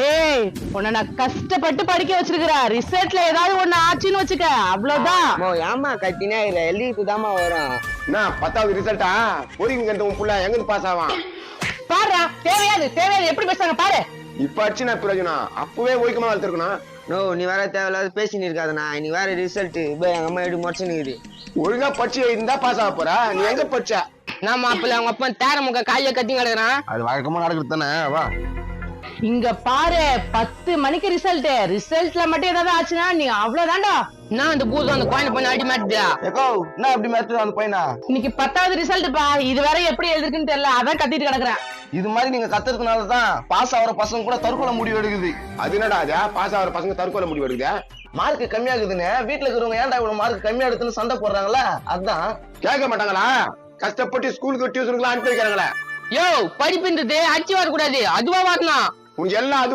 ஏய், உன்னை நான் கஷ்டப்பட்டு படிக்க வச்சிருக்கிறேன். ரிசல்ட்ல ஏதாவது ஒண்ணு ஆச்சுன்னு வச்சுக்க, அவ்வளவுதான். ஏமா கத்தினா இல்ல எழுதிட்டுதாம்மா வரும். என்ன 10வது ரிசல்ட்டா? பொறிங்கிறது உன் புள்ள எங்க பாஸ் ஆவான்? பாரு, தேவையாது எப்படி பேசுறாங்க பாரு. இப்ப அடிச்சு நான் பிரயோஜனம் அப்பவே ஒய்க்கமா வளர்த்துருக்கணும். நோ நீ வேற தேவையில்லாத பேசின்னு இருக்காதண்ணா. இன்னைக்கு வேற ரிசல்ட் இப்போ எங்க அம்மா எப்படி முடிச்சுன்னு. ஒழுங்கா படிச்சு இருந்தா பாஸ் ஆக போறா. நீ எங்க படிச்ச? நான் மாப்பிள்ள அவங்க அப்பா தேர முக்க காலைய கத்தி கிடக்குறான். அது வழக்கமா நடக்குது தானே. வா இங்க பாரு, 10 மணிக்கு ரிசல்ட்ல மட்டும் ஏதாவது ஆச்சுன்னா நீ அவ்வளவுதான்டா. நான் அந்த பூதம் அந்த கோயில பண்ணி அடி மாட்டியா ஏக்கோ என்ன அப்படி மேத்து அந்த பையனா? இன்னைக்கு 10வது ரிசல்ட் பா. இது வேற எப்படி எழுதிருக்குன்னு தெரியல, அதான் கத்திட்டு கிடக்குறேன். இது மாதிரி நீங்க கத்துறதுனாலதான் பாஸ் ஆகிற பசங்க கூட தற்கொலை முடிவு எடுக்குது. அது என்னடா அது? பாஸ் ஆகிற பசங்க தற்கொலை முடிவு எடுக்குதா? மார்க் கம்மியாகுதுன்னு வீட்டுல இருக்கிறவங்க ஏன்டா இவ்வளவு மார்க் கம்மியா எடுத்துன்னு சண்டை போடுறாங்களா? அதான் கேட்க மாட்டாங்களா? கஷ்டப்பட்டு ஸ்கூலுக்கு டியூஷனுக்குலாம் அனுப்பி வைக்கிறாங்களே. யோ படிப்புன்றது அடிச்சு வரக்கூடாது, அதுவா வரணும். உனக்கு எல்லாம்